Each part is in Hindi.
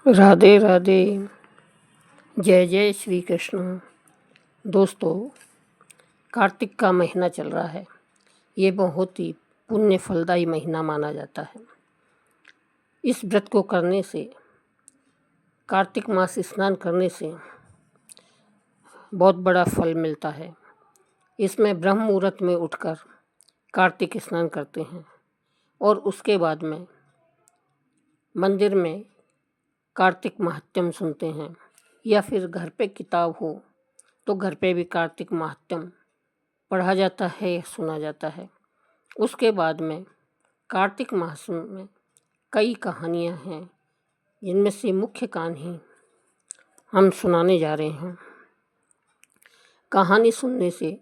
राधे राधे। जय जय श्री कृष्ण। दोस्तों, कार्तिक का महीना चल रहा है। ये बहुत ही पुण्य फलदायी महीना माना जाता है। इस व्रत को करने से, कार्तिक मास स्नान करने से बहुत बड़ा फल मिलता है। इसमें ब्रह्म मुहूर्त में उठकर कार्तिक स्नान करते हैं और उसके बाद में मंदिर में कार्तिक महात्म्य सुनते हैं, या फिर घर पे किताब हो तो घर पे भी कार्तिक महात्म्य पढ़ा जाता है या सुना जाता है। उसके बाद में कार्तिक मास में कई कहानियाँ हैं, जिनमें से मुख्य कहानी हम सुनाने जा रहे हैं। कहानी सुनने से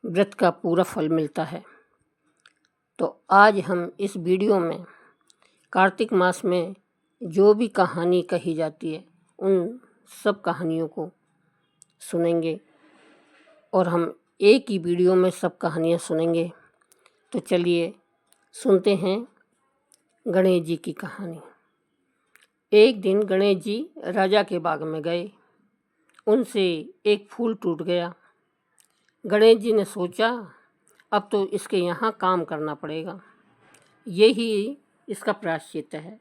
व्रत का पूरा फल मिलता है। तो आज हम इस वीडियो में कार्तिक मास में जो भी कहानी कही जाती है उन सब कहानियों को सुनेंगे, और हम एक ही वीडियो में सब कहानियाँ सुनेंगे। तो चलिए सुनते हैं गणेश जी की कहानी। एक दिन गणेश जी राजा के बाग में गए। उनसे एक फूल टूट गया। गणेश जी ने सोचा, अब तो इसके यहाँ काम करना पड़ेगा, यही इसका प्रायश्चित है।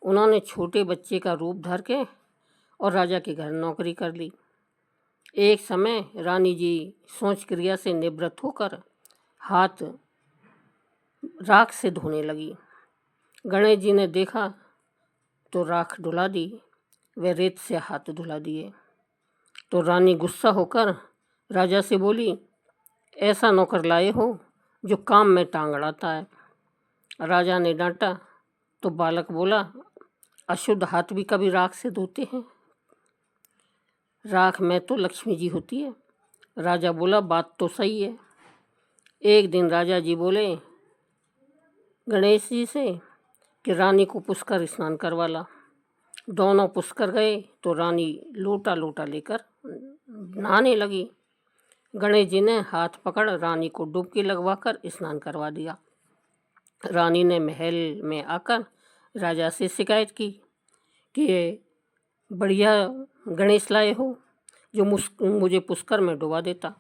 उन्होंने छोटे बच्चे का रूप धर के और राजा के घर नौकरी कर ली। एक समय रानी जी सोच क्रिया से निवृत्त होकर हाथ राख से धोने लगी। गणेश जी ने देखा तो राख धुला दी, वे रेत से हाथ धुला दिए। तो रानी गुस्सा होकर राजा से बोली, ऐसा नौकर लाए हो जो काम में टांग अड़ाता है। राजा ने डांटा तो बालक बोला, अशुद्ध हाथ भी कभी राख से धोते हैं? राख में तो लक्ष्मी जी होती है। राजा बोला, बात तो सही है। एक दिन राजा जी बोले गणेश जी से कि रानी को पुष्कर स्नान करवा ला। दोनों पुष्कर गए तो रानी लोटा लोटा लेकर नहाने लगी। गणेश जी ने हाथ पकड़ रानी को डुबकी लगवाकर स्नान करवा दिया। रानी ने महल में आकर राजा से शिकायत की कि बढ़िया गणेश लाए हो जो मुझे पुष्कर में डुबा देता।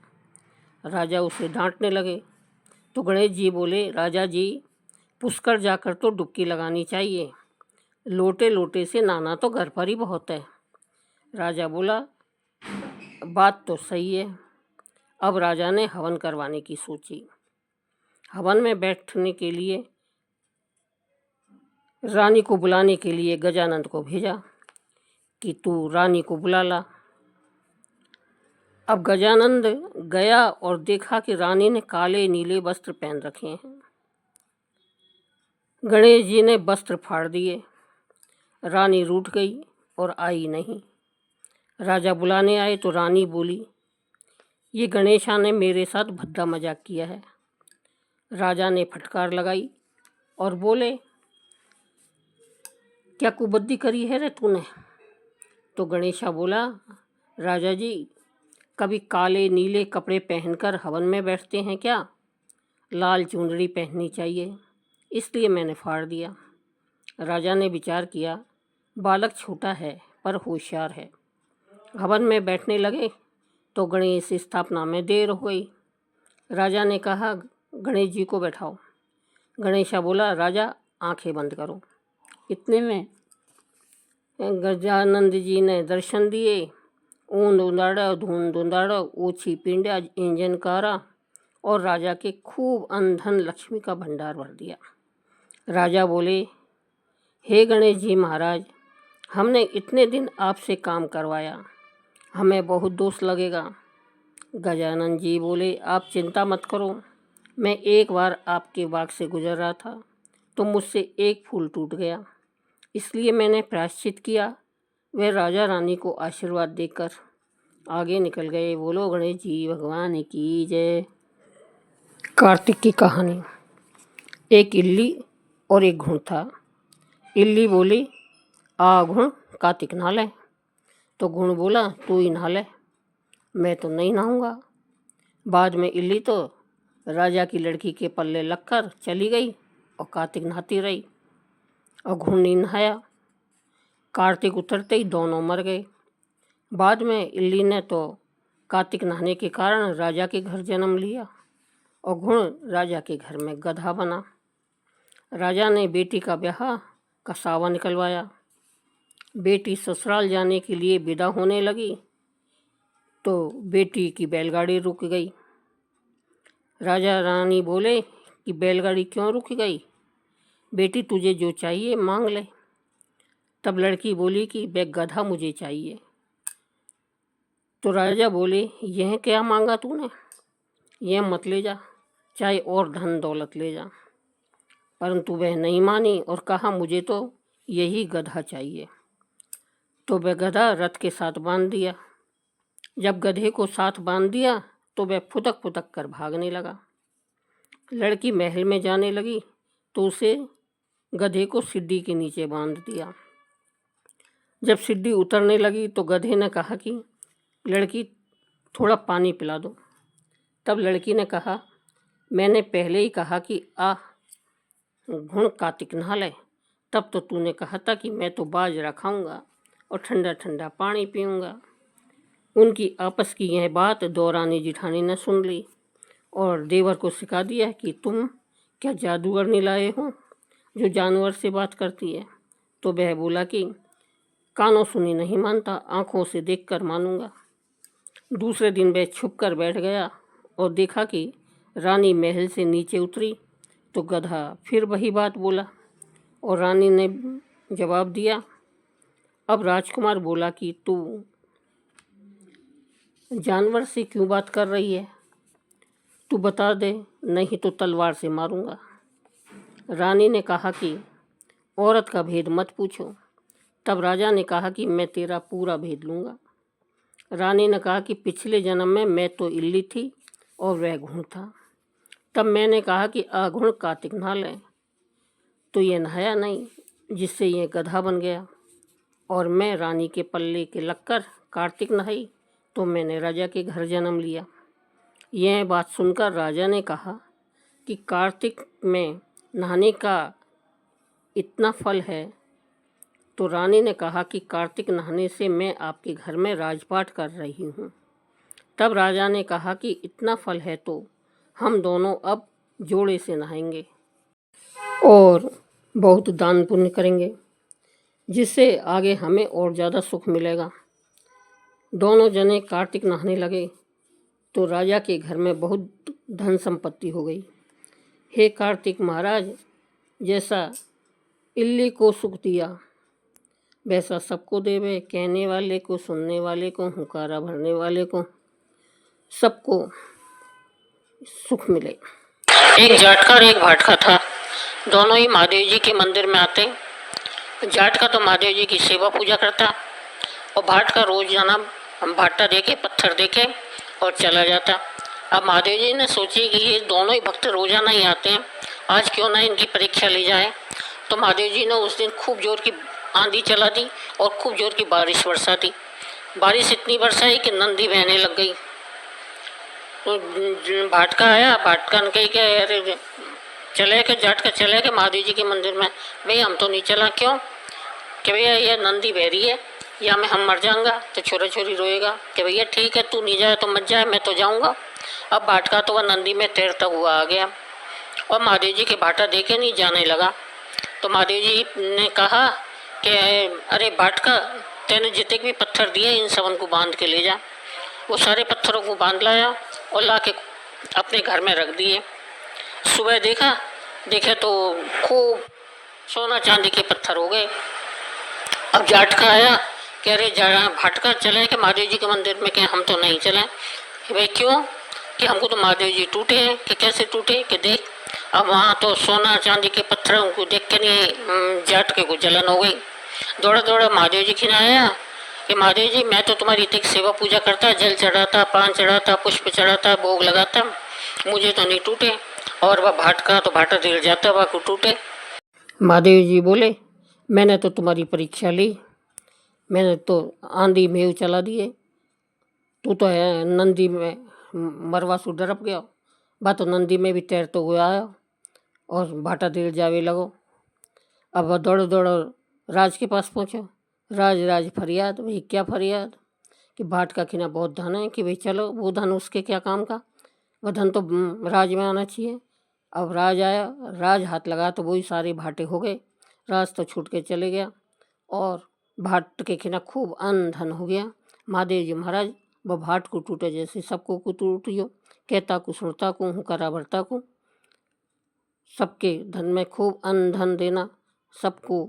राजा उसे डांटने लगे तो गणेश जी बोले, राजा जी, पुष्कर जाकर तो डुबकी लगानी चाहिए, लोटे लोटे से नहाना तो घर पर ही बहुत है। राजा बोला, बात तो सही है। अब राजा ने हवन करवाने की सोची। हवन में बैठने के लिए रानी को बुलाने के लिए गजानंद को भेजा कि तू रानी को बुला ला। अब गजानंद गया और देखा कि रानी ने काले नीले वस्त्र पहन रखे हैं। गणेश जी ने वस्त्र फाड़ दिए। रानी रूठ गई और आई नहीं। राजा बुलाने आए तो रानी बोली, ये गणेशा ने मेरे साथ भद्दा मजाक किया है। राजा ने फटकार लगाई और बोले, क्या कुबुद्धि करी है रे तूने? तो गणेशा बोला, राजा जी, कभी काले नीले कपड़े पहनकर हवन में बैठते हैं क्या? लाल चुनरी पहननी चाहिए, इसलिए मैंने फाड़ दिया। राजा ने विचार किया, बालक छोटा है पर होशियार है। हवन में बैठने लगे तो गणेश स्थापना में देर हो गई। राजा ने कहा, गणेश जी को बैठाओ। गणेशा बोला, राजा आंखें बंद करो। इतने में गजानंद जी ने दर्शन दिए। ऊंद उंदाड़ा धूंध उंदाड़ा ऊँची पिंडा इंजन कारा और राजा के खूब अनधन लक्ष्मी का भंडार भर दिया। राजा बोले, हे गणेश जी महाराज, हमने इतने दिन आपसे काम करवाया, हमें बहुत दोष लगेगा। गजानंद जी बोले, आप चिंता मत करो, मैं एक बार आपके बाग से गुजर रहा था तो मुझसे एक फूल टूट गया, इसलिए मैंने प्रायश्चित किया। वे राजा रानी को आशीर्वाद देकर आगे निकल गए। बोलो गणेश जी भगवान की जय। कार्तिक की कहानी। एक इल्ली और एक घुन था। इल्ली बोली, आ घुन, कार्तिक नहा ले। तो घुन बोला, तू ही नहा ले, मैं तो नहीं नहाऊंगा। बाद में इल्ली तो राजा की लड़की के पल्ले लगकर चली गई और कार्तिक नहाती रही और घुन नहीं नहाया। कार्तिक उतरते ही दोनों मर गए। बाद में इल्ली ने तो कार्तिक नहाने के कारण राजा के घर जन्म लिया और घुण राजा के घर में गधा बना। राजा ने बेटी का ब्याह का सावा निकलवाया। बेटी ससुराल जाने के लिए विदा होने लगी तो बेटी की बैलगाड़ी रुक गई। राजा रानी बोले कि बैलगाड़ी क्यों रुक गई? बेटी तुझे जो चाहिए मांग ले। तब लड़की बोली कि वह गधा मुझे चाहिए। तो राजा बोले, यह क्या मांगा तूने? यह मत ले जा, चाहे और धन दौलत ले जा। परंतु वह नहीं मानी और कहा, मुझे तो यही गधा चाहिए। तो वह गधा रथ के साथ बांध दिया। जब गधे को साथ बांध दिया तो वह फुदक फुदक कर भागने लगा। लड़की महल में जाने लगी तो उसे गधे को सीढ़ी के नीचे बांध दिया। जब सीढ़ी उतरने लगी तो गधे ने कहा कि लड़की थोड़ा पानी पिला दो। तब लड़की ने कहा, मैंने पहले ही कहा कि घुण कार्तिक नहा ले। तब तो तूने कहा था कि मैं तो बाजरा खाऊंगा और ठंडा ठंडा पानी पीऊंगा। उनकी आपस की यह बात दौरानी जिठानी ने सुन ली और देवर को सिखा दिया कि तुम क्या जादूगरनी लाए हो जो जानवर से बात करती है। तो वह बोला कि कानों सुनी नहीं मानता, आंखों से देखकर मानूंगा। दूसरे दिन वह छुप कर बैठ गया और देखा कि रानी महल से नीचे उतरी तो गधा फिर वही बात बोला और रानी ने जवाब दिया। अब राजकुमार बोला कि तू जानवर से क्यों बात कर रही है? तू बता दे, नहीं तो तलवार से मारूंगा। रानी ने कहा कि औरत का भेद मत पूछो। तब राजा ने कहा कि मैं तेरा पूरा भेद लूँगा। रानी ने कहा कि पिछले जन्म में मैं तो इल्ली थी और वह घुण था। तब मैंने कहा कि घुण कार्तिक नहा ले, तो ये नहाया नहीं, जिससे ये गधा बन गया। और मैं रानी के पल्ले के लगकर कार्तिक नहाई तो मैंने राजा के घर जन्म लिया। यह बात सुनकर राजा ने कहा कि कार्तिक में नहाने का इतना फल है। तो रानी ने कहा कि कार्तिक नहाने से मैं आपके घर में राजपाट कर रही हूँ। तब राजा ने कहा कि इतना फल है तो हम दोनों अब जोड़े से नहाएंगे और बहुत दान पुण्य करेंगे, जिससे आगे हमें और ज़्यादा सुख मिलेगा। दोनों जने कार्तिक नहाने लगे तो राजा के घर में बहुत धन संपत्ति हो गई। हे कार्तिक महाराज, जैसा इल्ली को सुख दिया वैसा सबको देवे, कहने वाले को, सुनने वाले को, हुंकारा भरने वाले को, सबको सुख मिले। एक जाटका और एक भाटका था। दोनों ही महादेव जी के मंदिर में आते। जाटका तो महादेव जी की सेवा पूजा करता और भाटका रोजाना भाटा देके, पत्थर देके और चला जाता। अब महादेव जी ने सोची कि ये दोनों ही भक्त रोजाना ही आते हैं, आज क्यों ना इनकी परीक्षा ली जाए। तो महादेव जी ने उस दिन खूब जोर की आंधी चला दी और खूब जोर की बारिश बरसा दी। बारिश इतनी बरसाई कि नंदी बहने लग गई। तो भाटका आया, भाटका ने कही कि अरे चले के जाटका चले के महादेव जी के मंदिर में। भैया हम तो नहीं चला। क्यों? कि भैया ये नंदी बह रही है या मैं हम मर जाऊंगा। तो छोरा छोरी रोएगा कि भैया ठीक है, तू नहीं जाए तो मत जाए, मैं तो जाऊंगा। अब भाटका तो वह नंदी में तैरता हुआ आ गया और महादेव जी के भाटा देखे नहीं जाने लगा। तो महादेव जी ने कहा कि अरे भाटका, तेने जितने भी पत्थर दिए इन सबन को बांध के ले जा। वो सारे पत्थरों को बांध लाया और ला के अपने घर में रख दिए। सुबह देखे तो खूब सोना चांदी के पत्थर हो गए। अब जाटका आया, कह रहे भाटका चले कि महादेव जी के मंदिर में? कि हम तो नहीं चले। कि भाई क्यों? कि हमको तो महादेव जी टूटे हैं। कि कैसे टूटे? कि देख, अब वहाँ तो सोना चांदी के पत्थरों को देख के नहीं जाटके को जलन हो गई। दौड़ा दौड़ा महादेव जी खिना आया कि महादेव जी मैं तो तुम्हारी इतनी सेवा पूजा करता, जल चढ़ाता, पान चढ़ाता, पुष्प चढ़ाता, भोग लगाता, मुझे तो नहीं टूटे। और वह भाटका तो भाटा दिल जाता, वह को टूटे। महादेव जी बोले, मैंने तो तुम्हारी परीक्षा ली, मैंने तो आंधी में चला दिए, तू तो है नंदी में मरवा सु डरप गया। बा तो नंदी में भी तैरते हुए आया और भाटा दिल जावे लगो। अब वह दौड़ दौड़ राज के पास पहुँचो। राज राज फरियाद, भाई क्या फरियाद कि भाट का खिना बहुत धन है, कि भाई चलो वो धन उसके क्या काम का, वह धन तो राज में आना चाहिए। अब राज आया, राज हाथ लगा तो वही सारे भाटे हो गए, राज तो छूट के चले गया और भाट के खिना खूब अन्न धन हो गया। महादेव जी महाराज वह भाट को टूटे जैसे सबको को टूटियो, कहता को सुनता को हूँ करा भरता को, सबके धन में खूब अन्न धन देना, सबको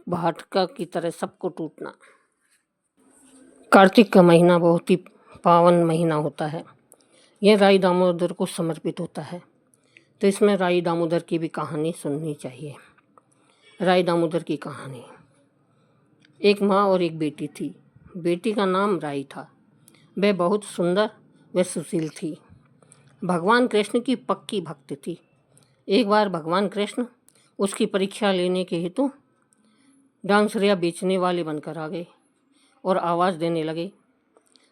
भाटका की तरह सबको टूटना। कार्तिक का महीना बहुत ही पावन महीना होता है। यह राई दामोदर को समर्पित होता है, तो इसमें राई दामोदर की भी कहानी सुननी चाहिए। राई दामोदर की कहानी। एक माँ और एक बेटी थी। बेटी का नाम राई था। वह बहुत सुंदर व सुशील थी। भगवान कृष्ण की पक्की भक्त थी। एक बार भगवान कृष्ण उसकी परीक्षा लेने के हेतु डांसरिया बेचने वाले बनकर आ गए और आवाज़ देने लगे।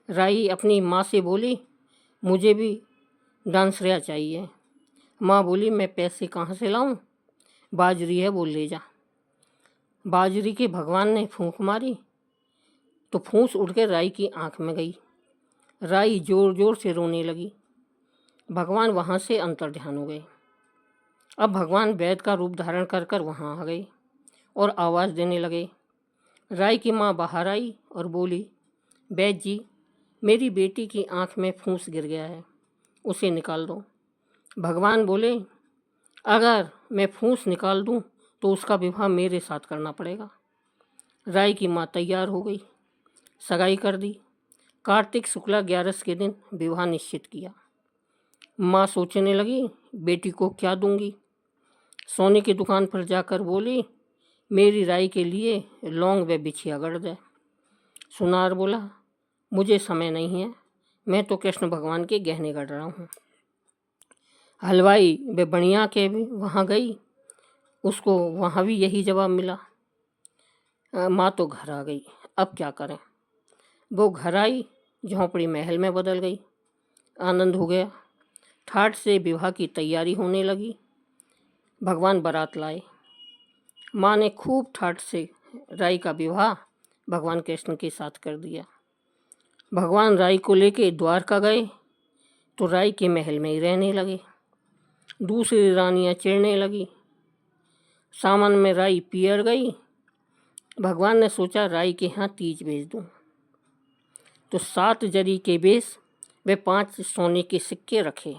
राई अपनी माँ से बोली, मुझे भी डांसरिया चाहिए। माँ बोली, मैं पैसे कहाँ से लाऊं? बाजरी है, वो ले जा। बाजरी के भगवान ने फूंक मारी तो फूंस उड़ के राई की आंख में गई। राई जोर जोर से रोने लगी। भगवान वहाँ से अंतर्ध्यान हो गए। अब भगवान वैद्य का रूप धारण कर कर वहाँ आ गए और आवाज़ देने लगे। राई की माँ बाहर आई और बोली, वैद्य जी, मेरी बेटी की आंख में फूंस गिर गया है, उसे निकाल दो। भगवान बोले, अगर मैं फूंस निकाल दूं तो उसका विवाह मेरे साथ करना पड़ेगा। राई की माँ तैयार हो गई, सगाई कर दी। कार्तिक शुक्ला 11 के दिन विवाह निश्चित किया। माँ सोचने लगी, बेटी को क्या दूंगी। सोने की दुकान पर जाकर बोली, मेरी राई के लिए लौंग व बिछिया गढ़ दे। सुनार बोला, मुझे समय नहीं है, मैं तो कृष्ण भगवान के गहने गढ़ रहा हूँ। हलवाई व बनिया के भी वहाँ गई, उसको वहाँ भी यही जवाब मिला। माँ तो घर आ गई, अब क्या करें। वो घर आई, झोंपड़ी महल में बदल गई। आनंद हो गया। ठाठ से विवाह की तैयारी होने लगी। भगवान बारात लाए। माँ ने खूब ठाठ से राई का विवाह भगवान कृष्ण के साथ कर दिया। भगवान राई को लेके द्वारका गए तो राई के महल में ही रहने लगे। दूसरी रानियां चिढ़ने लगी। सामान में राई पियर गई। भगवान ने सोचा राई के यहाँ तीज भेज दूं, तो 7 जरी के बेस वे 5 सोने के सिक्के रखे।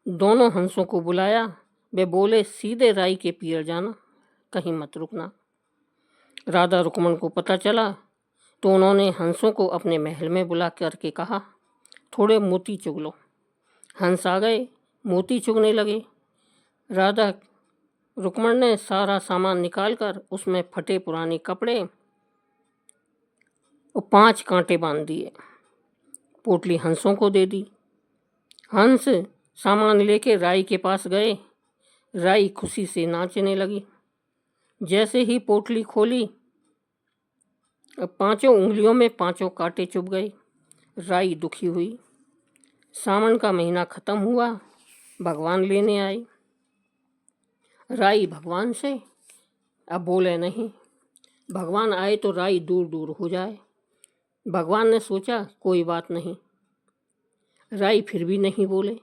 दोनों हंसों को बुलाया। वे बोले, सीधे राई के पियर जाना, कहीं मत रुकना। राधा रुक्मण को पता चला तो उन्होंने हंसों को अपने महल में बुला करके कहा, थोड़े मोती चुग लो। हंस आ गए, मोती चुगने लगे। राधा रुक्मण ने सारा सामान निकालकर उसमें फटे पुराने कपड़े और 5 कांटे बांध दिए। पोटली हंसों को दे दी। हंस सामान लेके राई के पास गए। राई खुशी से नाचने लगी। जैसे ही पोटली खोली, 5 उंगलियों में 5 कांटे चुभ गए। राई दुखी हुई। सावन का महीना खत्म हुआ। भगवान लेने आए। राई भगवान से अब बोले नहीं। भगवान आए तो राई दूर दूर हो जाए। भगवान ने सोचा, कोई बात नहीं। राई फिर भी नहीं बोले।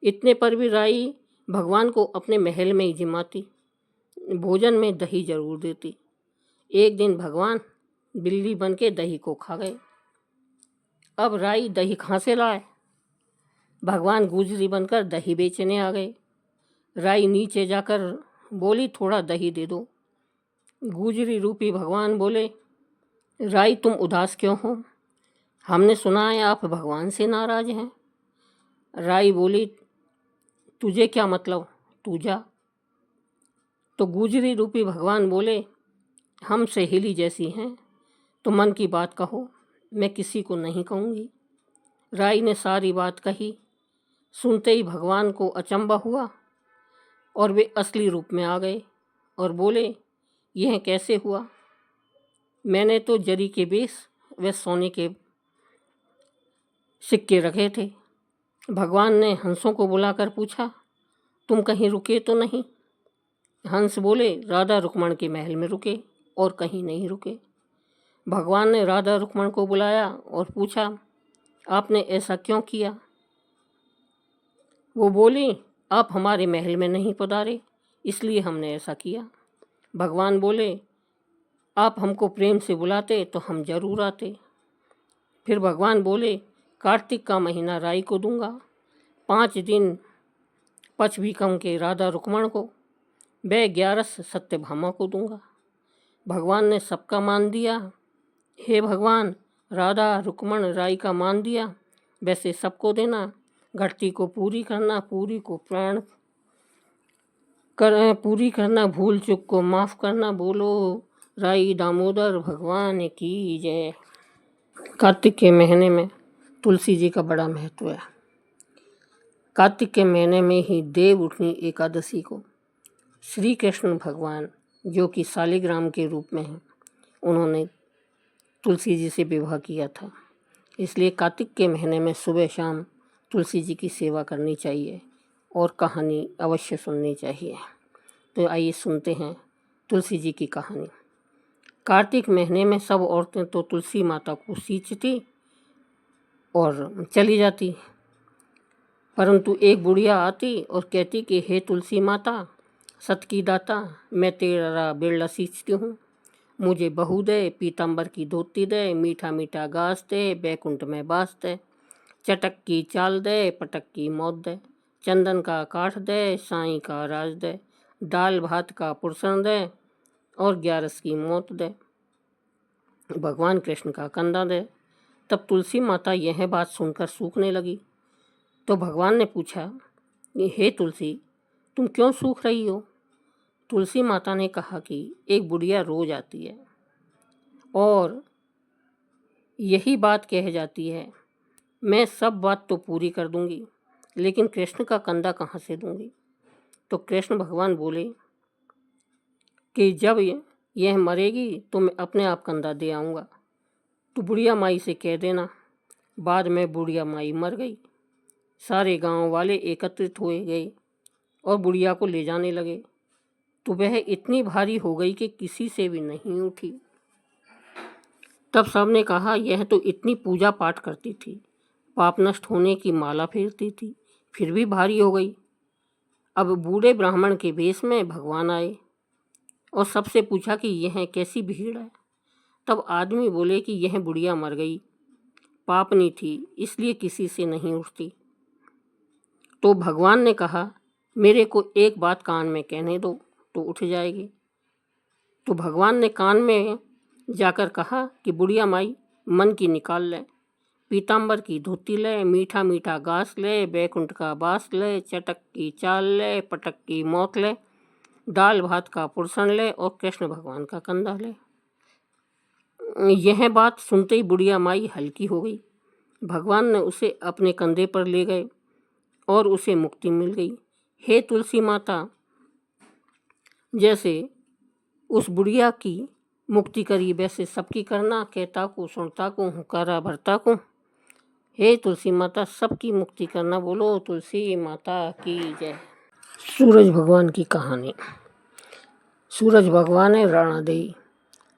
इतने पर भी राई भगवान को अपने महल में ही जिमाती, भोजन में दही जरूर देती। एक दिन भगवान बिल्ली बन के दही को खा गए। अब राई दही कहाँ से लाए। भगवान गुजरी बनकर दही बेचने आ गए। राई नीचे जाकर बोली, थोड़ा दही दे दो। गुजरी रूपी भगवान बोले, राई तुम उदास क्यों हो? हमने सुना है आप भगवान से नाराज हैं। राई बोली, तुझे क्या मतलब, तू जा। तो गुजरी रूपी भगवान बोले, हम सहेली जैसी हैं, तो मन की बात कहो, मैं किसी को नहीं कहूँगी। राई ने सारी बात कही। सुनते ही भगवान को अचंभा हुआ और वे असली रूप में आ गए और बोले, यह कैसे हुआ? मैंने तो जरी के बेस व सोने के सिक्के रखे थे। भगवान ने हंसों को बुलाकर पूछा, तुम कहीं रुके तो नहीं? हंस बोले, राधा रुक्मण के महल में रुके। और कहीं नहीं रुके। भगवान ने राधा रुक्मण को बुलाया और पूछा, आपने ऐसा क्यों किया? वो बोली, आप हमारे महल में नहीं पधारे, इसलिए हमने ऐसा किया। भगवान बोले, आप हमको प्रेम से बुलाते तो हम जरूर आते। फिर भगवान बोले, कार्तिक का महीना राई को दूंगा, 5 दिन पचभीकम के राधा रुक्मण को, व 11 सत्यभामा को दूंगा। भगवान ने सबका मान दिया। हे भगवान, राधा रुक्मण राई का मान दिया, वैसे सबको देना। घटती को पूरी करना, पूरी को प्राण कर पूरी करना, भूल चूक को माफ़ करना। बोलो राई दामोदर भगवान की जय। कार्तिक के महीने में तुलसी जी का बड़ा महत्व है। कार्तिक के महीने में ही देव उठनी एकादशी को श्री कृष्ण भगवान, जो कि शालिग्राम के रूप में हैं, उन्होंने तुलसी जी से विवाह किया था। इसलिए कार्तिक के महीने में सुबह शाम तुलसी जी की सेवा करनी चाहिए और कहानी अवश्य सुननी चाहिए। तो आइए सुनते हैं तुलसी जी की कहानी। कार्तिक महीने में सब औरतें तो तुलसी माता को सींचती और चली जाती, परंतु एक बुढ़िया आती और कहती कि हे तुलसी माता, सत की दाता, मैं तेरा बिरला सींचती हूँ, मुझे बहू दे, पीताम्बर की धोती दे, मीठा मीठा घास दे, बैकुंठ में बास दे, चटक की चाल दे, पटक की मौत दे, चंदन का काठ दे, साईं का राज दे, दाल भात का पुरसन दे और 11 की मौत दे, भगवान कृष्ण का कंधा दे। तब तुलसी माता यह बात सुनकर सूखने लगी। तो भगवान ने पूछा, हे तुलसी, तुम क्यों सूख रही हो? तुलसी माता ने कहा कि एक बुढ़िया रोज आती है और यही बात कह जाती है, मैं सब बात तो पूरी कर दूंगी, लेकिन कृष्ण का कंधा कहाँ से दूंगी? तो कृष्ण भगवान बोले कि जब यह मरेगी तो मैं अपने आप कंधा दे आऊँगा, तो बुढ़िया माई से कह देना। बाद में बुढ़िया माई मर गई। सारे गांव वाले एकत्रित हुए गए और बुढ़िया को ले जाने लगे, तो वह इतनी भारी हो गई कि किसी से भी नहीं उठी। तब सबने कहा, यह तो इतनी पूजा पाठ करती थी, पाप नष्ट होने की माला फेरती थी, फिर भी भारी हो गई। अब बूढ़े ब्राह्मण के वेश में भगवान आए और सबसे पूछा कि यह कैसी भीड़ है। तब आदमी बोले कि यह बुढ़िया मर गई, पापनी थी, इसलिए किसी से नहीं उठती। तो भगवान ने कहा, मेरे को एक बात कान में कहने दो तो उठ जाएगी। तो भगवान ने कान में जाकर कहा कि बुढ़िया माई, मन की निकाल ले, पीताम्बर की धोती ले, मीठा मीठा घास ले, बैकुंठ का बास ले, चटक की चाल ले, पटक की मौत ले, दाल भात का पुरसन ले और कृष्ण भगवान का कंधा ले। यह बात सुनते ही बुढ़िया माई हल्की हो गई। भगवान ने उसे अपने कंधे पर ले गए और उसे मुक्ति मिल गई। हे तुलसी माता, जैसे उस बुढ़िया की मुक्ति करी, वैसे सबकी करना, कहता को सुनता को हुकारा भरता को। हे तुलसी माता, सबकी मुक्ति करना। बोलो तुलसी माता की जय। सूरज भगवान की कहानी। सूरज भगवान है राणादेई।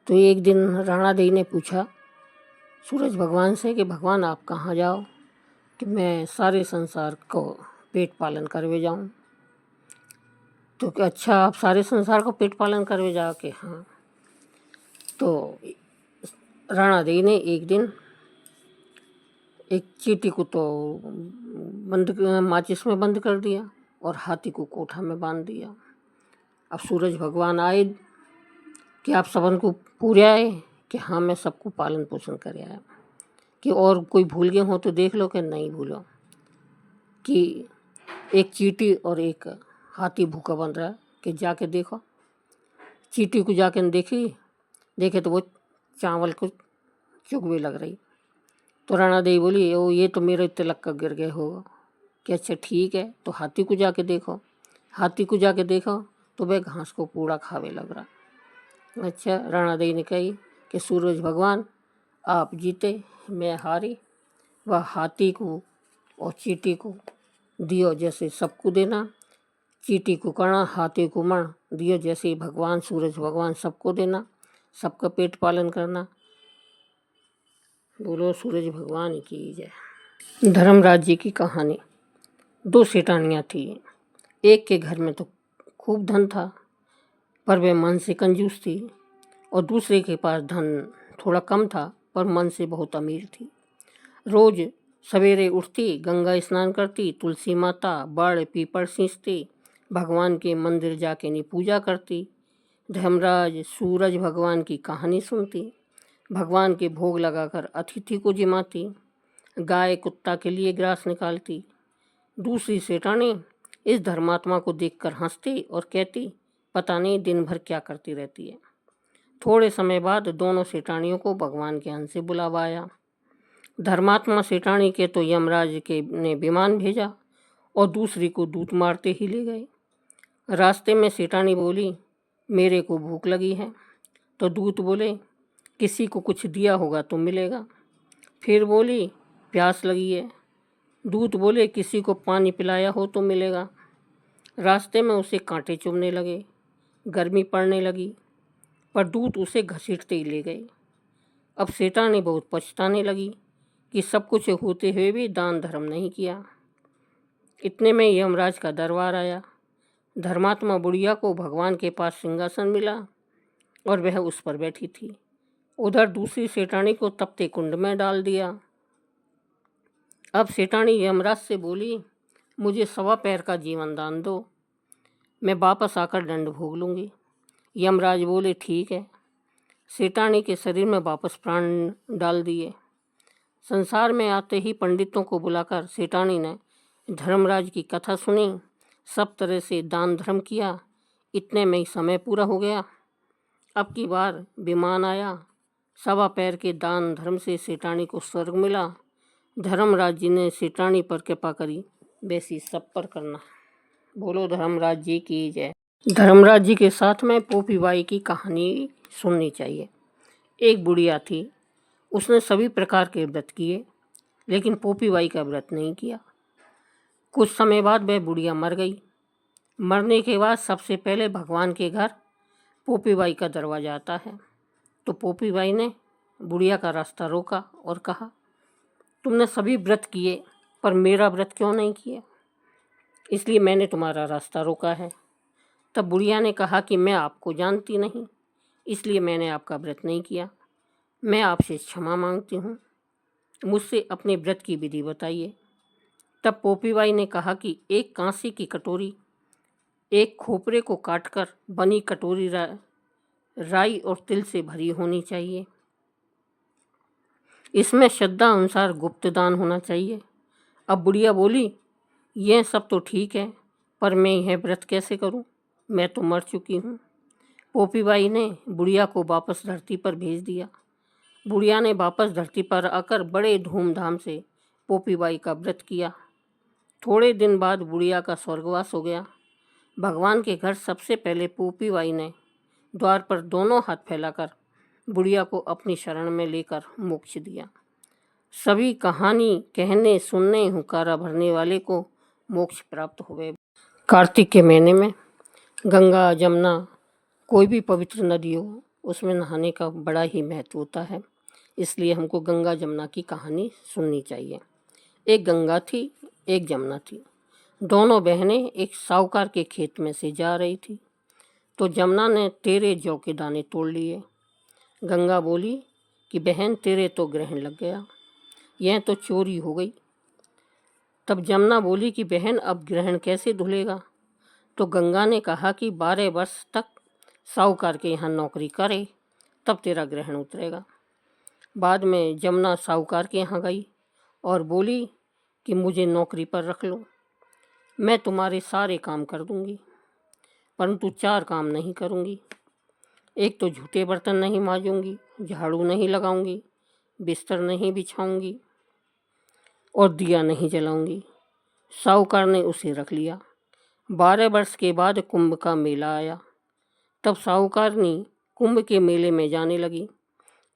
तो एक दिन राणादेई ने पूछा सूरज भगवान से कि भगवान आप कहाँ जाओ कि मैं सारे संसार को पेट पालन करवे जाऊँ। तो अच्छा, आप सारे संसार को पेट पालन करवे जाओ कि हाँ। तो राणादेई ने एक दिन एक चींटी को तो माचिस में बंद कर दिया और हाथी को कोठा में बांध दिया। अब सूरज भगवान आए कि आप सबन को पूरे आए कि हाँ, मैं सबको पालन पोषण कर आया, कि और कोई भूल गए हो तो देख लो कि नहीं भूलो, कि एक चींटी और एक हाथी भूखा बन रहा है, कि जाके देखो। चींटी को जाके देखे तो वो चावल को चुगवे लग रही। तो राणादेई बोली, ओ ये तो मेरे तिलक का गिर गए होगा। कि अच्छा ठीक है, तो हाथी को जाके देखो। हाथी को जाके देखो तो वह घास को पूरा खावे लग रहा। अच्छा, राणादेई ने कही कि सूरज भगवान आप जीते, मैं हारी। वह हाथी को और चींटी को दियो जैसे सबको देना, चींटी को कणा, हाथी को मण दियो जैसे भगवान सूरज भगवान सबको देना। सबका पेट पालन करना। बोलो सूरज भगवान की जय। धर्मराज जी की कहानी। 2 सेठानियाँ थी। एक के घर में तो खूब धन था, पर वह मन से कंजूस थी, और दूसरे के पास धन थोड़ा कम था, पर मन से बहुत अमीर थी। रोज सवेरे उठती, गंगा स्नान करती, तुलसी माता, बड़ पीपल सींचती, भगवान के मंदिर जाके नी पूजा करती। धर्मराज सूरज भगवान की कहानी सुनती, भगवान के भोग लगाकर अतिथि को जिमाती, गाय कुत्ता के लिए ग्रास निकालती। दूसरी सेठानी इस धर्मात्मा को देखकर हंसती और कहती, पता नहीं दिन भर क्या करती रहती है। थोड़े समय बाद दोनों सेठानियों को भगवान के यहाँ से बुलावा आया। धर्मात्मा सेठानी के तो यमराज के ने विमान भेजा और दूसरी को दूत मारते ही ले गए। रास्ते में सेठानी बोली, मेरे को भूख लगी है। तो दूत बोले, किसी को कुछ दिया होगा तो मिलेगा। फिर बोली, प्यास लगी है। दूत बोले, किसी को पानी पिलाया हो तो मिलेगा। रास्ते में उसे कांटे चुभने लगे, गर्मी पड़ने लगी, पर दूत उसे घसीटते ही ले गए। अब सेठानी बहुत पछताने लगी कि सब कुछ होते हुए भी दान धर्म नहीं किया। इतने में यमराज का दरबार आया। धर्मात्मा बुढ़िया को भगवान के पास सिंहासन मिला और वह उस पर बैठी थी। उधर दूसरी सेठानी को तपते कुंड में डाल दिया। अब सेठानी यमराज से बोली, मुझे 1.25 पैर का जीवन दान दो, मैं वापस आकर दंड भोग लूँगी। यमराज बोले, ठीक है। सेठानी के शरीर में वापस प्राण डाल दिए। संसार में आते ही पंडितों को बुलाकर सेठानी ने धर्मराज की कथा सुनी, सब तरह से दान धर्म किया। इतने में ही समय पूरा हो गया। अब की बार विमान आया। 1.25 पैर के दान धर्म से सेठानी को स्वर्ग मिला। धर्मराज जी ने सेठानी पर कृपा करी, वैसी सब पर करना। बोलो धर्मराज जी की जय। धर्मराज जी के साथ में पोपीबाई की कहानी सुननी चाहिए। एक बुढ़िया थी, उसने सभी प्रकार के व्रत किए, लेकिन पोपीबाई का व्रत नहीं किया। कुछ समय बाद वह बुढ़िया मर गई। मरने के बाद सबसे पहले भगवान के घर पोपीबाई का दरवाजा आता है। तो पोपीबाई ने बुढ़िया का रास्ता रोका और कहा, तुमने सभी व्रत किए, पर मेरा व्रत क्यों नहीं किया? इसलिए मैंने तुम्हारा रास्ता रोका है। तब बुढ़िया ने कहा कि मैं आपको जानती नहीं, इसलिए मैंने आपका व्रत नहीं किया। मैं आपसे क्षमा मांगती हूँ, मुझसे अपने व्रत की विधि बताइए। तब पोपीबाई ने कहा कि एक कांसे की कटोरी, एक खोपरे को काटकर बनी कटोरी राई और तिल से भरी होनी चाहिए। इसमें श्रद्धा अनुसार गुप्त दान होना चाहिए। अब बुढ़िया बोली, यह सब तो ठीक है, पर मैं यह व्रत कैसे करूं? मैं तो मर चुकी हूं। पोपीबाई ने बुढ़िया को वापस धरती पर भेज दिया। बुढ़िया ने वापस धरती पर आकर बड़े धूमधाम से पोपीबाई का व्रत किया। थोड़े दिन बाद बुढ़िया का स्वर्गवास हो गया। भगवान के घर सबसे पहले पोपीबाई ने द्वार पर दोनों हाथ फैलाकर बुढ़िया को अपनी शरण में लेकर मोक्ष दिया। सभी कहानी कहने सुनने हुंकारा भरने वाले को मोक्ष प्राप्त हुए। कार्तिक के महीने में गंगा जमुना कोई भी पवित्र नदी हो, उसमें नहाने का बड़ा ही महत्व होता है। इसलिए हमको गंगा जमुना की कहानी सुननी चाहिए। एक गंगा थी, एक जमुना थी। दोनों बहनें एक साहूकार के खेत में से जा रही थी। तो जमुना ने तेरे जौ के दाने तोड़ लिए। गंगा बोली कि बहन, तेरे तो ग्रहण लग गया, यह तो चोरी हो गई। तब जमुना बोली कि बहन, अब ग्रहण कैसे धुलेगा? तो गंगा ने कहा कि 12 वर्ष तक साहूकार के यहाँ नौकरी करे, तब तेरा ग्रहण उतरेगा। बाद में जमुना साहूकार के यहाँ गई और बोली कि मुझे नौकरी पर रख लो, मैं तुम्हारे सारे काम कर दूंगी, परंतु 4 काम नहीं करूंगी। एक तो झूठे बर्तन नहीं मांजूंगी, झाड़ू नहीं लगाऊंगी, बिस्तर नहीं बिछाऊंगी और दिया नहीं जलाऊंगी। साहूकार ने उसे रख लिया। 12 वर्ष के बाद कुंभ का मेला आया। तब साहूकारनी कुंभ के मेले में जाने लगी।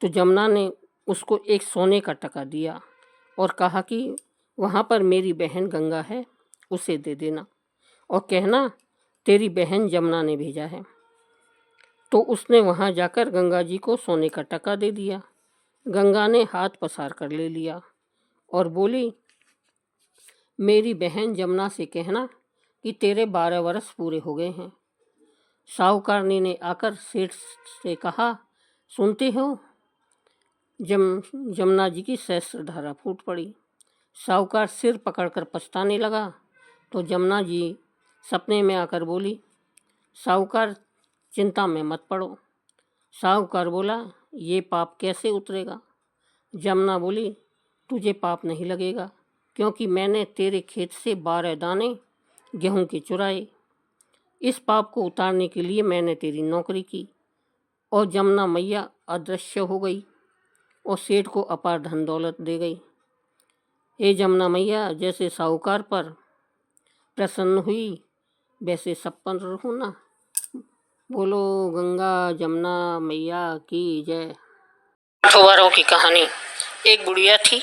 तो जमुना ने उसको एक सोने का टका दिया और कहा कि वहाँ पर मेरी बहन गंगा है, उसे दे देना और कहना तेरी बहन जमुना ने भेजा है। तो उसने वहाँ जाकर गंगा जी को सोने का टका दे दिया। गंगा ने हाथ पसार कर ले लिया और बोली, मेरी बहन जमुना से कहना कि तेरे 12 वर्ष पूरे हो गए हैं। साहूकारनी ने आकर सेठ से कहा, सुनते हो? जमुना जी की सहस्त्र धारा फूट पड़ी। साहूकार सिर पकड़कर पछताने लगा तो जमुना जी सपने में आकर बोली, साहूकार चिंता में मत पड़ो। साहूकार बोला, ये पाप कैसे उतरेगा? जमुना बोली, तुझे पाप नहीं लगेगा क्योंकि मैंने तेरे खेत से 12 दाने गेहूं के चुराए। इस पाप को उतारने के लिए मैंने तेरी नौकरी की। और जमुना मैया अदृश्य हो गई और सेठ को अपार धन दौलत दे गई। हे जमुना मैया, जैसे साहूकार पर प्रसन्न हुई वैसे सब पर रहूं ना। बोलो गंगा जमुना मैया की जय। 8 वारों की कहानी। एक बुढ़िया थी,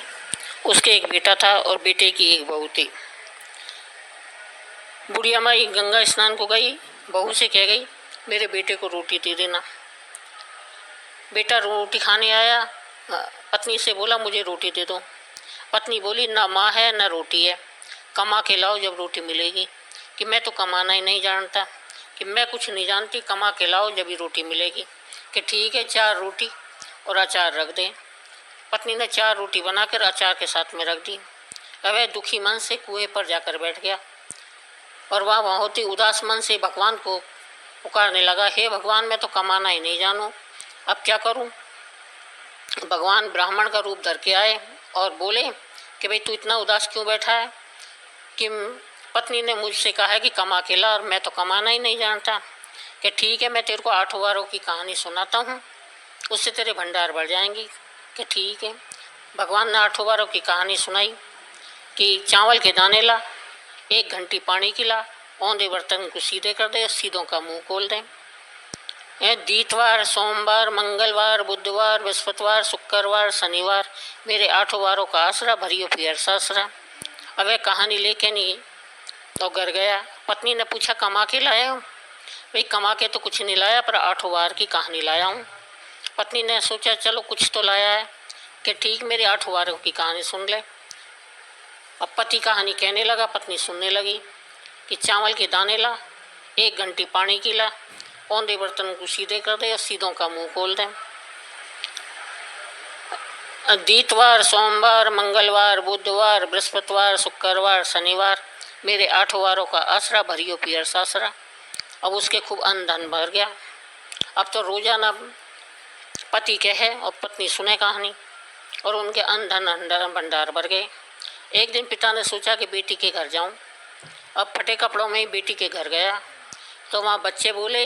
उसके एक बेटा था और बेटे की एक बहू थी। बुढ़िया माई गंगा स्नान को गई, बहू से कह गई, मेरे बेटे को रोटी दे देना। बेटा रोटी खाने आया, पत्नी से बोला, मुझे रोटी दे दो। पत्नी बोली, ना माँ है ना रोटी है, कमा के लाओ जब रोटी मिलेगी। कि मैं तो कमाना ही नहीं जानता, कि मैं कुछ नहीं जानती, कमा के लाओ जब ही रोटी मिलेगी। कि ठीक है, 4 रोटी और अचार रख दें। पत्नी ने 4 रोटी बनाकर अचार के साथ में रख दी। वह दुखी मन से कुएं पर जाकर बैठ गया और वहाँ होती उदास मन से भगवान को पुकारने लगा, हे भगवान, मैं तो कमाना ही नहीं जानूं, अब क्या करूं? भगवान ब्राह्मण का रूप धर के आए और बोले कि भाई तू इतना उदास क्यों बैठा है? कि पत्नी ने मुझसे कहा है कि कमा के ला और मैं तो कमाना ही नहीं जानता। कि ठीक है, मैं तेरे को 8 वारों की कहानी सुनाता हूँ, उससे तेरे भंडार बढ़ जाएंगी। कि ठीक है। भगवान ने 8 वारों की कहानी सुनाई कि चावल के दाने ला, 1 घंटी पानी की ला, औंधे बर्तन को सीधे कर दे, सीधों का मुंह खोल दें। दीतवार, सोमवार, मंगलवार, बुधवार, बृहस्पतिवार, शुक्रवार, शनिवार, मेरे 8 वारों का आसरा, भरियो पियर सासरा। अब वह कहानी लेके नहीं तो घर गया। पत्नी ने पूछा, कमा के लाया हूँ? भाई कमा के तो कुछ नहीं लाया, पर 8 वार की कहानी लाया हूँ। पत्नी ने सोचा चलो कुछ तो लाया है। कि ठीक, मेरे 8 वारों की कहानी सुन ले। अब पति कहानी कहने लगा, पत्नी सुनने लगी कि चावल के दाने ला, 1 घंटी पानी की ला, औंधे बर्तन को सीधे कर दे और सीधों का मुंह खोल दें। दीतवार, सोमवार, मंगलवार, बुधवार, बृहस्पतिवार, शुक्रवार, शनिवार, मेरे 8 वारों का आसरा, भरियो पियर सासरा। अब उसके खूब अन्न धन भर गया। अब तो रोजाना पति कहे और पत्नी सुने कहानी और उनके अन्न धन भंडार भर गए। एक दिन पिता ने सोचा कि बेटी के घर जाऊं। अब फटे कपड़ों में ही बेटी के घर गया तो वहाँ बच्चे बोले,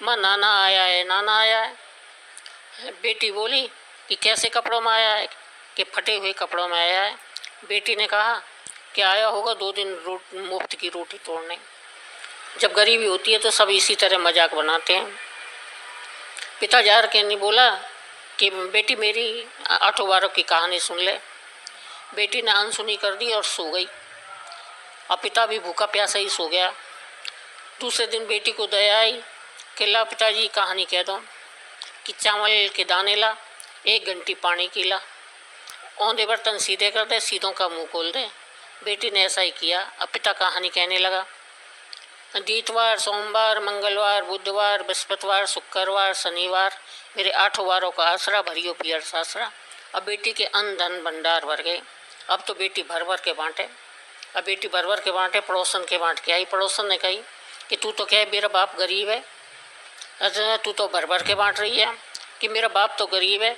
माँ नाना आया है, नाना आया है। बेटी बोली कि कैसे कपड़ों में आया है? कि फटे हुए कपड़ों में आया है। बेटी ने कहा कि आया होगा 2 दिन मुफ्त की रोटी तोड़ने। जब गरीबी होती है तो सब इसी तरह मजाक बनाते हैं। पिता जार के नहीं बोला कि बेटी मेरी 8 वारों की कहानी सुन ले। बेटी ने अनसुनी कर दी और सो गई। अब पिता भी भूखा प्यासा ही सो गया। दूसरे दिन बेटी को दया आई कि ला पिताजी कहानी कह दो। कि चावल के दाने ला, 1 घंटी पानी की ला, औंधे बर्तन सीधे कर दे, सीधों का मुंह खोल दे। बेटी ने ऐसा ही किया। अब पिता कहानी कहने लगा, दीतवार, सोमवार, मंगलवार, बुधवार, बृहस्पतिवार, शुक्रवार, शनिवार, मेरे 8 वारों का आसरा, भरियो पियर सासरा। अब बेटी के अन्न धन भंडार भर गए। अब तो बेटी भर भर के बांटे। अब बेटी भर भर के बांटे, पड़ोसन के बांट के आई। पड़ोसन ने कही कि तू तो कहे मेरा बाप गरीब है, अच्छा तू तो भर भर के बांट रही है। कि मेरा बाप तो गरीब है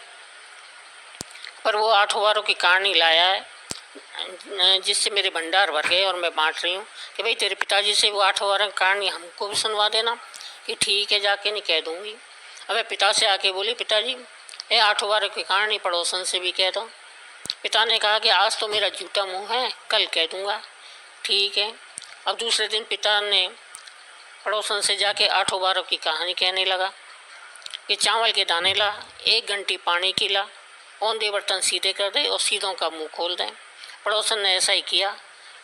पर वो 8 वारों की कहानी लाया है जिससे मेरे भंडार भर गए और मैं बांट रही हूँ। कि भाई तेरे पिताजी से वो 8 वारों की कहानी हमको भी सुनवा देना। कि ठीक है, जाके नहीं कह दूँगी। अब पिता से आके बोली, पिताजी ये 8 वारों की कहानी पड़ोसन से भी कह दो। पिता ने कहा कि आज तो मेरा जूता मुँह है, कल कह दूँगा। ठीक है। अब दूसरे दिन पिता ने पड़ोसन से जाके 8 वारों की कहानी कहने लगा कि चावल के दाने ला, 1 घंटी पानी की ला, औंधे बर्तन सीधे कर दे और सीधों का मुंह खोल दें। पड़ोसन ने ऐसा ही किया।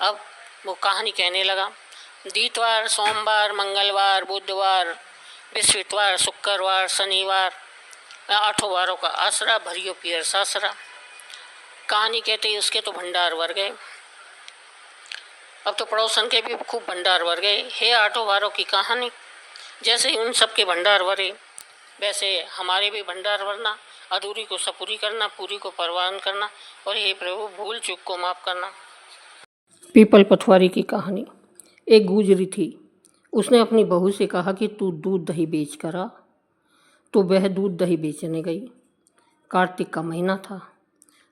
अब वो कहानी कहने लगा, दीतवार, सोमवार, मंगलवार, बुधवार, बृहस्पतिवार, शुक्रवार, शनिवार, 8 वारों का आसरा, भरियो पियर सासरा। कहानी कहते ही उसके तो भंडार भर गए। अब तो पड़ोसन के भी खूब भंडार भर गए। हे 8 वारों की कहानी, जैसे ही उन सब के भंडार भरे वैसे हमारे भी भंडार भरना, अधूरी को सपूरी करना, पूरी को परवान करना, और हे प्रभु भूल चूक को माफ़ करना। पीपल पथवारी की कहानी। एक गुजरी थी, उसने अपनी बहू से कहा कि तू दूध दही बेच कर आ। तो वह दूध दही बेचने गई। कार्तिक का महीना था,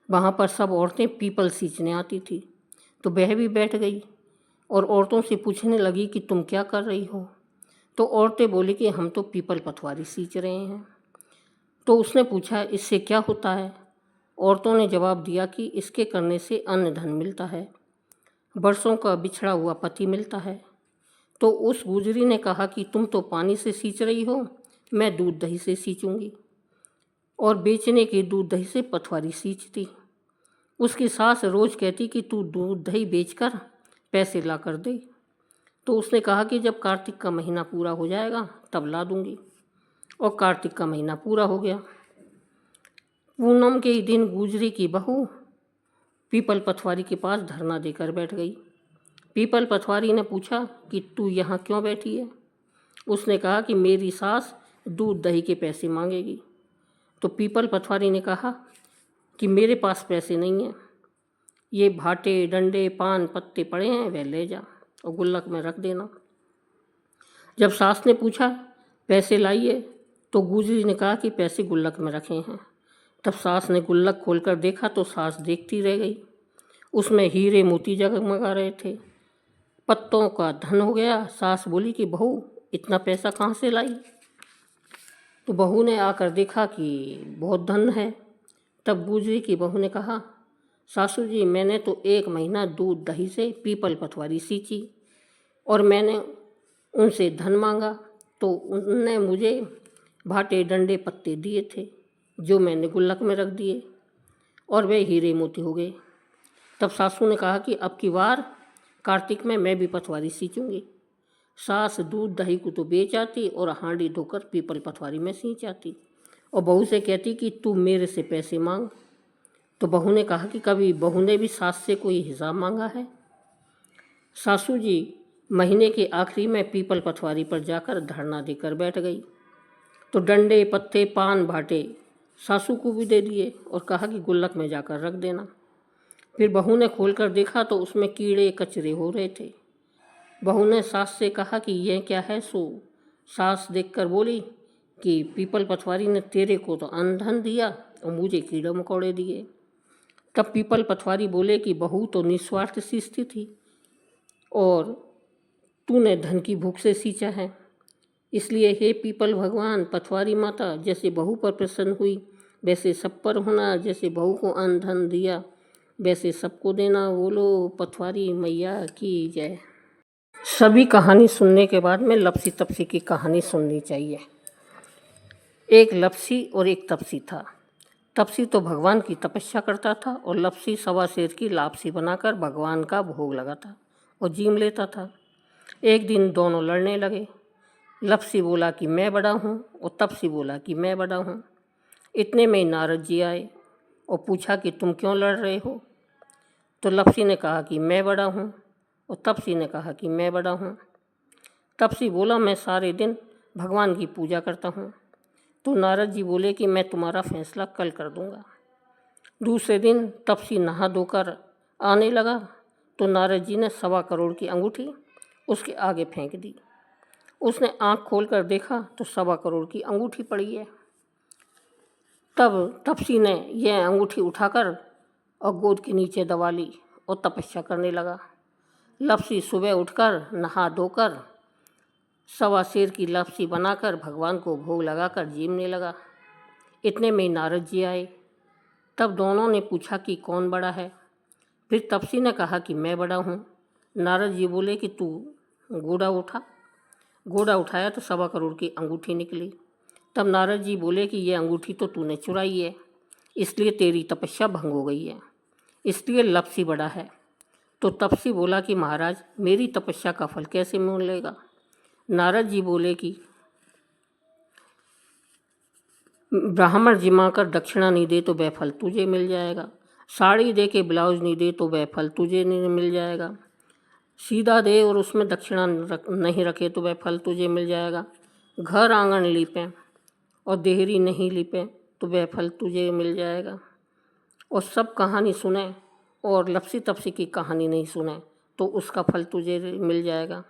वहाँ पर सब औरतें पीपल सींचने आती थी। तो वह भी बैठ गई और औरतों से पूछने लगी कि तुम क्या कर रही हो। तो औरतें बोली कि हम तो पीपल पथवारी सींच रहे हैं। तो उसने पूछा इससे क्या होता है। औरतों ने जवाब दिया कि इसके करने से अन्न धन मिलता है, बरसों का बिछड़ा हुआ पति मिलता है। तो उस गुजरी ने कहा कि तुम तो पानी से सींच रही हो, मैं दूध दही से सींचूंगी। और बेचने के दूध दही से पथवारी सींचती। उसकी सास रोज़ कहती कि तू दूध दही बेचकर पैसे ला कर दे। तो उसने कहा कि जब कार्तिक का महीना पूरा हो जाएगा तब ला दूंगी। और कार्तिक का महीना पूरा हो गया। पूनम के ही दिन गुजरी की बहू पीपल पथवारी के पास धरना देकर बैठ गई। पीपल पथवारी ने पूछा कि तू यहाँ क्यों बैठी है। उसने कहा कि मेरी सास दूध दही के पैसे मांगेगी। तो पीपल पथवारी ने कहा कि मेरे पास पैसे नहीं हैं, ये भाटे डंडे पान पत्ते पड़े हैं, वह ले जा और गुल्लक में रख देना। जब सास ने पूछा पैसे लाइए, तो गुजरी ने कहा कि पैसे गुल्लक में रखे हैं। तब सास ने गुल्लक खोलकर देखा तो सास देखती रह गई। उसमें हीरे मोती जगमगा रहे थे। पत्तों का धन हो गया। सास बोली कि बहू इतना पैसा कहाँ से लाई। तो बहू ने आकर देखा कि बहुत धन है। तब गुजरी की बहू ने कहा सासू जी, मैंने तो 1 महीना दूध दही से पीपल पथवारी सींची और मैंने उनसे धन मांगा तो उनने मुझे भाटे डंडे पत्ते दिए थे जो मैंने गुल्लक में रख दिए और वे हीरे मोती हो गए। तब सासू ने कहा कि अब की बार कार्तिक में मैं भी पथवारी सींचूंगी। सास दूध दही को तो बेच आती और हांडी धोकर पीपल पथवारी में सींच आती और बहू से कहती कि तू मेरे से पैसे मांग। तो बहू ने कहा कि कभी बहू ने भी सास से कोई हिसाब मांगा है। सासू जी महीने के आखिरी में पीपल पथवारी पर जाकर धरना देकर बैठ गई। तो डंडे पत्ते पान भाटे सासू को भी दे दिए और कहा कि गुल्लक में जाकर रख देना। फिर बहू ने खोलकर देखा तो उसमें कीड़े कचरे हो रहे थे। बहू ने सास से कहा कि यह क्या है। सो सास देखकर बोली कि पीपल पथवारी ने तेरे को तो अन्न धन दिया और मुझे कीड़े मकोड़े दिए। तब पीपल पथवारी बोले कि बहू तो निस्वार्थ सींचती थी और तूने धन की भूख से सींचा है, इसलिए हे पीपल भगवान पथवारी माता, जैसे बहू पर प्रसन्न हुई वैसे सब पर होना। जैसे बहू को अन्न धन दिया वैसे सबको देना। बोलो पथवारी मैया की जय। सभी कहानी सुनने के बाद में लपसी तपसी की कहानी सुननी चाहिए। एक लपसी और एक तपसी था। तपसी तो भगवान की तपस्या करता था और लपसी सवा शेर की लापसी बनाकर भगवान का भोग लगाता और जीम लेता था। एक दिन दोनों लड़ने लगे। लपसी बोला कि मैं बड़ा हूँ और तपसी बोला कि मैं बड़ा हूँ। इतने में नारद जी आए और पूछा कि तुम क्यों लड़ रहे हो। तो लपसी ने कहा कि मैं बड़ा हूँ और तपसी ने कहा कि मैं बड़ा हूँ। तपसी बोला मैं सारे दिन भगवान की पूजा करता हूँ। तो नारद जी बोले कि मैं तुम्हारा फैसला कल कर दूंगा। दूसरे दिन तपसी नहा धोकर आने लगा तो नारद जी ने 1.25 करोड़ की अंगूठी उसके आगे फेंक दी। उसने आँख खोलकर देखा तो 1.25 करोड़ की अंगूठी पड़ी है। तब तपसी ने यह अंगूठी उठाकर और गोद के नीचे दबा ली और तपस्या करने लगा। लपसी सुबह उठकर नहा धोकर 1.25 शेर की लपसी बनाकर भगवान को भोग लगाकर जीमने लगा। इतने में नारद जी आए। तब दोनों ने पूछा कि कौन बड़ा है। फिर तपसी ने कहा कि मैं बड़ा हूँ। नारद जी बोले कि तू घोड़ा उठा। घोड़ा उठाया तो 1.25 करोड़ की अंगूठी निकली। तब नारद जी बोले कि ये अंगूठी तो तूने चुराई है, इसलिए तेरी तपस्या भंग हो गई है, इसलिए लपसी बड़ा है। तो तपसी बोला कि महाराज मेरी तपस्या का फल कैसे मिलेगा। नारद जी बोले कि ब्राह्मण जिमा कर दक्षिणा नहीं दे तो वह फल तुझे मिल जाएगा। साड़ी दे के ब्लाउज नहीं दे तो वह फल तुझे नहीं मिल जाएगा। सीधा दे और उसमें दक्षिणा नहीं रखे तो वह फल तुझे मिल जाएगा। घर आंगन लीपें और देहरी नहीं लीपें तो वह फल तुझे मिल जाएगा। और सब कहानी सुने और लपसी तपसी की कहानी नहीं सुने तो उसका फल तुझे मिल जाएगा।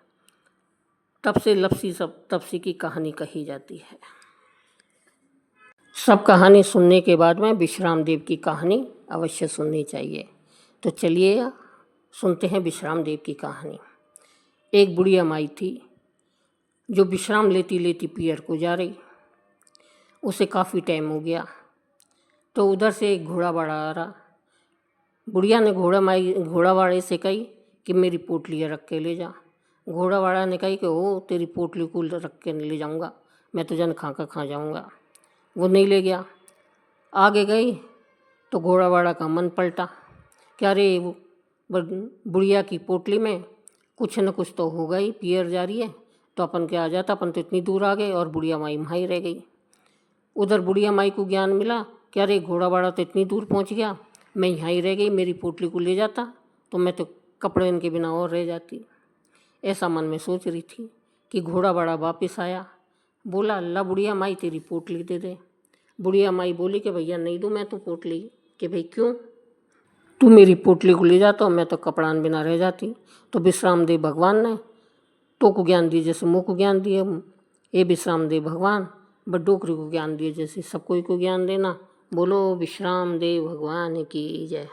तब से लपसी सब तपसी की कहानी कही जाती है। सब कहानी सुनने के बाद में विश्राम देव की कहानी अवश्य सुननी चाहिए। तो चलिए सुनते हैं विश्राम देव की कहानी। एक बुढ़िया माई थी जो विश्राम लेती लेती पीहर को जा रही। उसे काफ़ी टाइम हो गया तो उधर से एक घोड़ावाड़ा आ रहा। बुढ़िया ने घोड़ावाड़े से कही कि मेरी पोटली रख के ले जा। घोड़ावाड़ा ने कही कि ओ तेरी पोटली को रख के ले जाऊंगा, मैं तो जन खा जाऊंगा। वो नहीं ले गया। आगे गई तो घोड़ावाड़ा का मन पलटा कि अरे वो बुढ़िया की पोटली में कुछ न कुछ तो होगा ही, पीहर जा रही है तो अपन क्या आ जाता, अपन तो इतनी दूर आ गए और बुढ़िया माई वहाँ ही रह गई। उधर बुढ़िया माई को ज्ञान मिला कि अरे घोड़ावाड़ा तो इतनी दूर पहुँच गया, मैं यहाँ ही रह गई, मेरी पोटली को ले जाता तो मैं तो कपड़े इनके बिना और रह जाती। ऐसा मन में सोच रही थी कि घोड़ावाड़ा वापस आया, बोला ला बुढ़िया माई तेरी पोटली दे दे। बुढ़िया माई बोली कि भैया नहीं दूँ मैं तो पोटली। कि भाई क्यों, तू मेरी पोटली को ले जाता मैं तो कपड़ान बिना रह जाती। तो विश्राम देव भगवान ने तो को ज्ञान दिए जैसे मुँह को ज्ञान दिए। ये विश्राम देव भगवान बट डोकरी को ज्ञान दिए जैसे सब कोई को ज्ञान देना। बोलो विश्राम देव भगवान की जय।